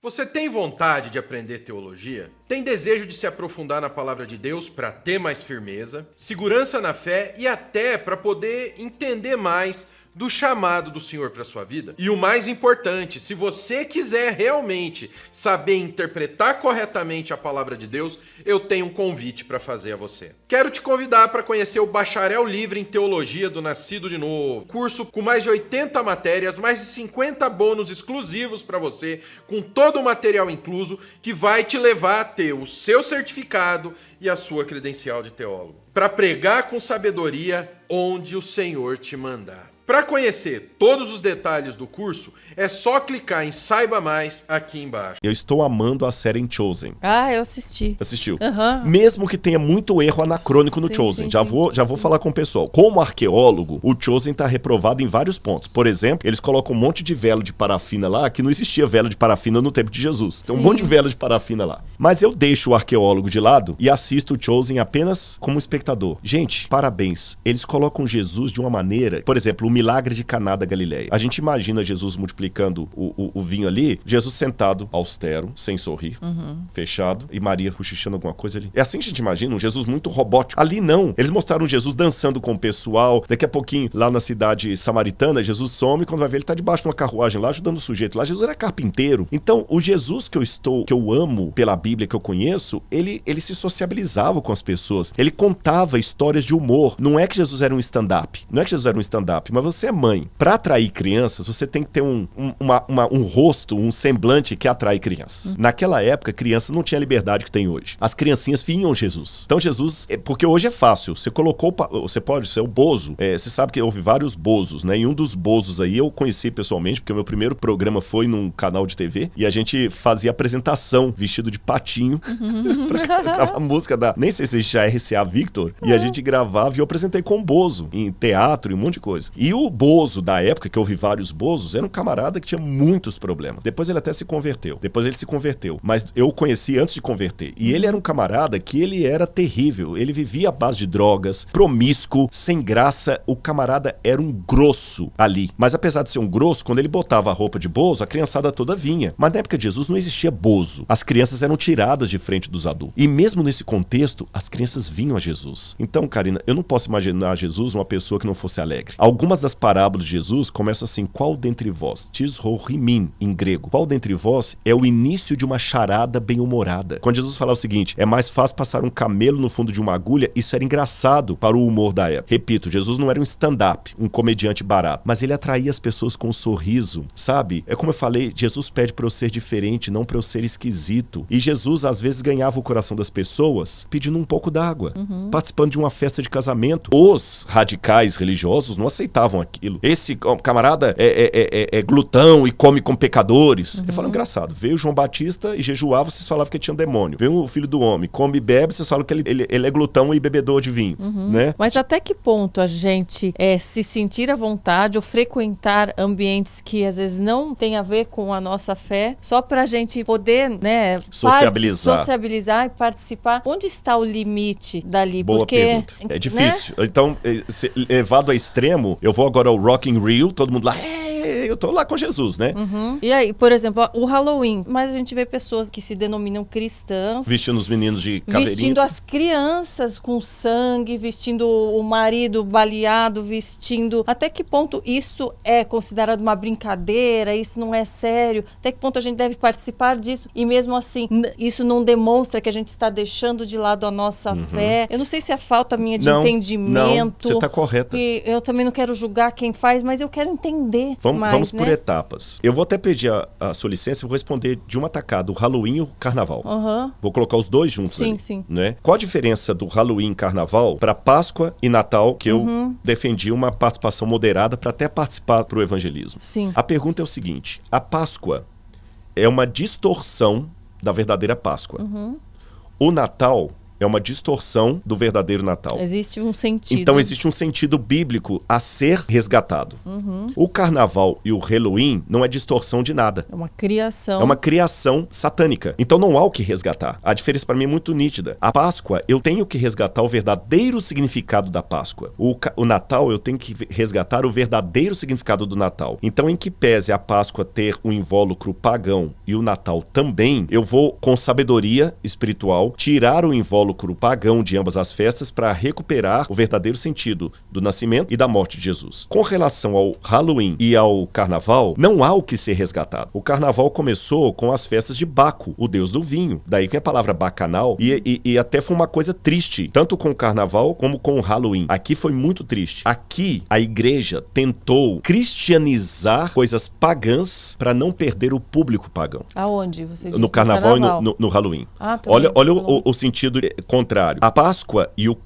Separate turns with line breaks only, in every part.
Você tem vontade de aprender teologia? Tem desejo de se aprofundar na palavra de Deus para ter mais firmeza, segurança na fé e até para poder entender mais do chamado do Senhor para sua vida? E o mais importante, se você quiser realmente saber interpretar corretamente a palavra de Deus, eu tenho um convite para fazer a você. Quero te convidar para conhecer o Bacharel Livre em Teologia do Nascido de Novo. Curso com mais de 80 matérias, mais de 50 bônus exclusivos para você, com todo o material incluso, que vai te levar a ter o seu certificado e a sua credencial de teólogo. Para pregar com sabedoria onde o Senhor te mandar. Para conhecer todos os detalhes do curso, é só clicar em Saiba Mais aqui embaixo.
Eu estou amando a série em Chosen.
Ah, eu assisti.
Assistiu?
Aham.
Mesmo que tenha muito erro anacrônico no
Sim,
Chosen.
sim,
Já
sim.
vou falar com o pessoal. Como arqueólogo, o Chosen está reprovado em vários pontos. Por exemplo, eles colocam um monte de velo de parafina lá, que não existia velo de parafina no tempo de Jesus. Tem um
Sim.
monte de velo de parafina lá. Mas eu deixo o arqueólogo de lado e assisto o Chosen apenas como espectador. Gente, parabéns. Eles colocam Jesus de uma maneira... Por exemplo, o milagre de Caná da Galileia. A gente imagina Jesus multiplicando o vinho ali, Jesus sentado, austero, sem sorrir, fechado, e Maria cochichando alguma coisa ali. É assim que a gente imagina, um Jesus muito robótico. Ali não. Eles mostraram Jesus dançando com o pessoal. Daqui a pouquinho, lá na cidade samaritana, Jesus some, quando vai ver, ele tá debaixo de uma carruagem lá, ajudando o sujeito lá. Jesus era carpinteiro. Então, o Jesus que eu amo pela Bíblia, que eu conheço, ele se sociabilizava com as pessoas. Ele contava histórias de humor. Não é que Jesus era um stand-up. Não é que Jesus era um stand-up, mas você é mãe. Para atrair crianças, você tem que ter um rosto, um semblante que atrai crianças. Naquela época, criança não tinha a liberdade que tem hoje. As criancinhas vinham Jesus. Então Jesus, porque hoje é fácil, você colocou, você pode ser o Bozo, você sabe que houve vários Bozos, né? E um dos Bozos aí eu conheci pessoalmente, porque o meu primeiro programa foi num canal de TV, e a gente fazia apresentação vestido de patinho, pra gravar música da, nem sei se já é RCA Victor, e a gente gravava e eu apresentei com o Bozo, em teatro e um monte de coisa. E o Bozo da época, que eu vi vários Bozos, era um camarada que tinha muitos problemas. Depois ele até se converteu. Mas eu o conheci antes de converter. E ele era um camarada que ele era terrível. Ele vivia à base de drogas, promíscuo, sem graça. O camarada era um grosso ali. Mas apesar de ser um grosso, quando ele botava a roupa de Bozo, a criançada toda vinha. Mas na época de Jesus não existia Bozo. As crianças eram tiradas de frente dos adultos. E mesmo nesse contexto, as crianças vinham a Jesus. Então, Karina, eu não posso imaginar Jesus uma pessoa que não fosse alegre. Algumas das parábolas de Jesus começam assim: qual dentre vós? Tisrohimin, em grego. Qual dentre vós é o início de uma charada bem-humorada? Quando Jesus falava o seguinte: é mais fácil passar um camelo no fundo de uma agulha, isso era engraçado para o humor da época. Repito, Jesus não era um stand-up, um comediante barato, mas ele atraía as pessoas com um sorriso, sabe? É como eu falei, Jesus pede para eu ser diferente, não para eu ser esquisito. E Jesus, às vezes, ganhava o coração das pessoas pedindo um pouco d'água, participando de uma festa de casamento. Os radicais religiosos não aceitavam aquilo. Esse camarada é glutão e come com pecadores. Eu falo, engraçado, veio João Batista e jejuava, vocês falavam que tinha um demônio. Veio o filho do homem, come e bebe, vocês falam que ele é glutão e bebedor de vinho, né?
Mas até que ponto a gente se sentir à vontade ou frequentar ambientes que às vezes não tem a ver com a nossa fé, só pra gente poder, né, sociabilizar e participar? Onde está o limite dali?
Boa pergunta. É difícil. Né? Então, levado a extremo, eu vou agora ao Rock in Rio, todo mundo lá, eu tô lá com Jesus, né?
E aí, por exemplo, o Halloween, mas a gente vê pessoas que se denominam cristãs
vestindo os meninos de caveirinha,
vestindo as crianças com sangue, vestindo o marido baleado, vestindo... Até que ponto isso é considerado uma brincadeira, isso não é sério? Até que ponto a gente deve participar disso? E mesmo assim, isso não demonstra que a gente está deixando de lado a nossa fé? Eu não sei se é falta minha de entendimento.
Não, você tá correta.
E eu também não quero julgar quem faz, mas eu quero entender.
Vamos por etapas. Eu vou até pedir a sua licença e vou responder de uma tacada, o Halloween e o Carnaval. Vou colocar os dois juntos ali.
Sim.
Né? Qual a diferença do Halloween e Carnaval para Páscoa e Natal, que eu defendi uma participação moderada para até participar pro evangelismo?
Sim.
A pergunta é o seguinte: a Páscoa é uma distorção da verdadeira Páscoa. O Natal é uma distorção do verdadeiro Natal.
Existe um sentido.
Então existe um sentido bíblico a ser resgatado. O Carnaval e o Halloween não é distorção de nada.
É uma criação.
É uma criação satânica. Então não há o que resgatar. A diferença para mim é muito nítida. A Páscoa, eu tenho que resgatar o verdadeiro significado da Páscoa. O Natal, eu tenho que resgatar o verdadeiro significado do Natal. Então, em que pese a Páscoa ter um invólucro pagão e o Natal também, eu vou, com sabedoria espiritual, tirar o invólucro pagão de ambas as festas para recuperar o verdadeiro sentido do nascimento e da morte de Jesus. Com relação ao Halloween e ao Carnaval, não há o que ser resgatado. O Carnaval começou com as festas de Baco, o deus do vinho. Daí vem a palavra bacanal e até foi uma coisa triste, tanto com o Carnaval como com o Halloween. Aqui foi muito triste. Aqui a igreja tentou cristianizar coisas pagãs para não perder o público pagão.
Aonde você diz?
No Carnaval e no Halloween.
Ah,
olha o sentido contrário. A Páscoa e o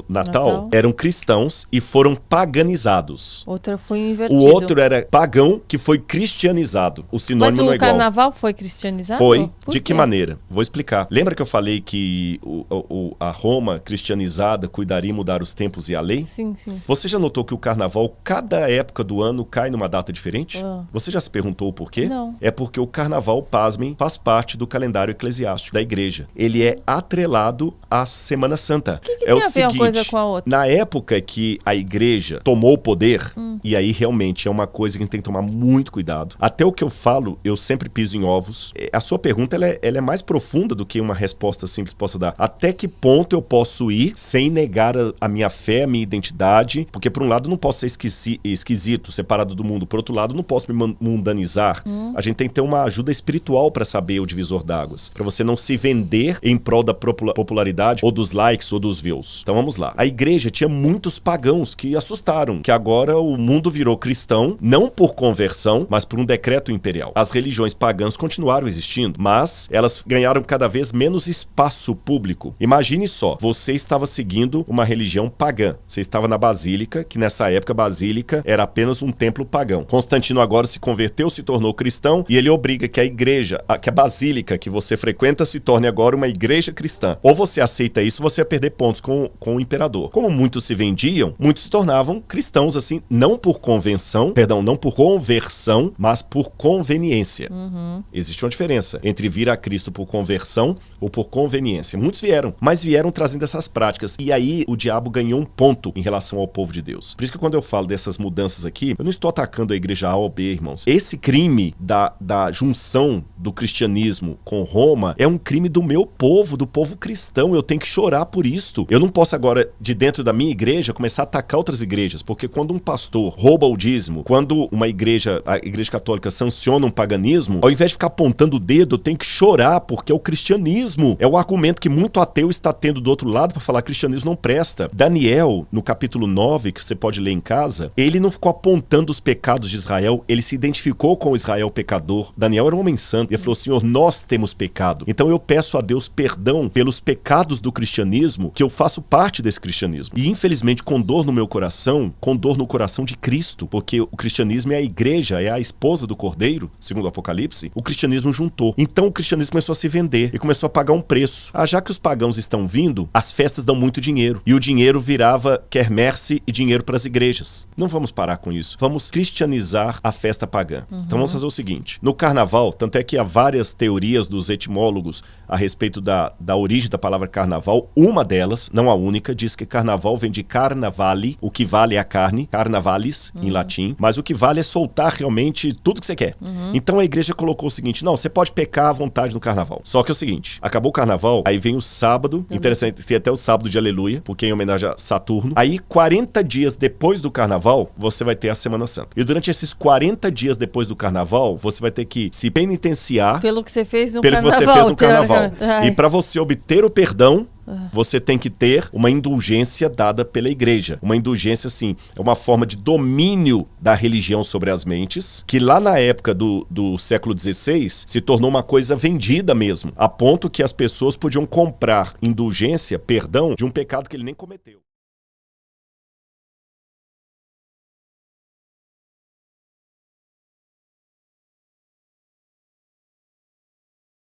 Natal eram cristãos e foram paganizados.
Outra foi invertido.
O outro era pagão que foi cristianizado. O sinônimo não é igual.
Mas o Carnaval foi cristianizado?
Foi.
Por
De
quê?
que maneira? Vou explicar. Lembra que eu falei que a Roma cristianizada cuidaria em mudar os tempos e a lei?
Sim, sim.
Você já notou que o Carnaval, cada época do ano, cai numa data diferente? Você já se perguntou o porquê?
Não.
É porque o Carnaval, pasmem, faz parte do calendário eclesiástico da igreja. Ele é atrelado à Semana Santa.
O que tem a ver uma coisa com a outra?
Na época que a igreja tomou o poder, e aí realmente é uma coisa que a gente tem que tomar muito cuidado. Até o que eu falo, eu sempre piso em ovos. A sua pergunta, ela é mais profunda do que uma resposta simples possa dar. Até que ponto eu posso ir sem negar a minha fé, a minha identidade? Porque por um lado eu não posso ser esquisito, separado do mundo. Por outro lado, eu não posso me mundanizar. A gente tem que ter uma ajuda espiritual para saber o divisor d'águas. Para você não se vender em prol da popularidade, ou dos likes, ou dos views. Então vamos lá. A igreja tinha muitos pagãos que assustaram, que agora o mundo virou cristão, não por conversão, mas por um decreto imperial. As religiões pagãs continuaram existindo, mas elas ganharam cada vez menos espaço público. Imagine só, você estava seguindo uma religião pagã. Você estava na Basílica, que nessa época a Basílica era apenas um templo pagão. Constantino agora se converteu, se tornou cristão, e ele obriga que a igreja, que a Basílica que você frequenta se torne agora uma igreja cristã. Ou você aceita isso, você vai perder pontos com o imperador. Como muitos se vendiam, muitos se tornavam cristãos assim, não por conversão, mas por conveniência. Existe uma diferença entre vir a Cristo por conversão ou por conveniência. Muitos vieram, mas vieram trazendo essas práticas. E aí o diabo ganhou um ponto em relação ao povo de Deus. Por isso que quando eu falo dessas mudanças aqui, eu não estou atacando a igreja A ou B, irmãos. Esse crime da junção do cristianismo com Roma é um crime do meu povo, do povo cristão. Eu tenho que chorar por isto. Eu não posso agora, de dentro da minha igreja, começar a atacar outras igrejas, porque quando um pastor rouba o dízimo, quando a igreja católica sanciona um paganismo, ao invés de ficar apontando o dedo, eu tenho que chorar, porque é o cristianismo. É o argumento que muito ateu está tendo do outro lado para falar que cristianismo não presta. Daniel, no capítulo 9, que você pode ler em casa, ele não ficou apontando os pecados de Israel, ele se identificou com o Israel pecador. Daniel era um homem santo, e ele falou: Senhor, nós temos pecado. Então eu peço a Deus perdão pelos pecados do cristianismo, que eu faço parte desse cristianismo. E infelizmente, com dor no meu coração, com dor no coração de Cristo, porque o cristianismo é a igreja, é a esposa do Cordeiro, segundo o Apocalipse, o cristianismo juntou. Então o cristianismo começou a se vender e começou a pagar um preço. Já que os pagãos estão vindo, as festas dão muito dinheiro. E o dinheiro virava quermesse e dinheiro para as igrejas. Não vamos parar com isso. Vamos cristianizar a festa pagã. Então vamos fazer o seguinte. No Carnaval, tanto é que há várias teorias dos etimólogos a respeito da origem da palavra carnaval. Uma delas, não a única, diz que carnaval vem de carnavale, o que vale é a carne, carnavalis, em latim, mas o que vale é soltar realmente tudo que você quer. Então a igreja colocou o seguinte: não, você pode pecar à vontade no carnaval. Só que é o seguinte, acabou o carnaval, aí vem o sábado, interessante, tem até o sábado de aleluia, porque é em homenagem a Saturno. Aí 40 dias depois do carnaval, você vai ter a Semana Santa. E durante esses 40 dias depois do carnaval, você vai ter que se penitenciar
pelo que você fez no
carnaval.
carnaval.
Pelo que você fez no carnaval. E para você obter o perdão, você tem que ter uma indulgência dada pela igreja. Uma indulgência, assim, é uma forma de domínio da religião sobre as mentes, que lá na época do século XVI se tornou uma coisa vendida mesmo, a ponto que as pessoas podiam comprar indulgência, perdão, de um pecado que ele nem cometeu.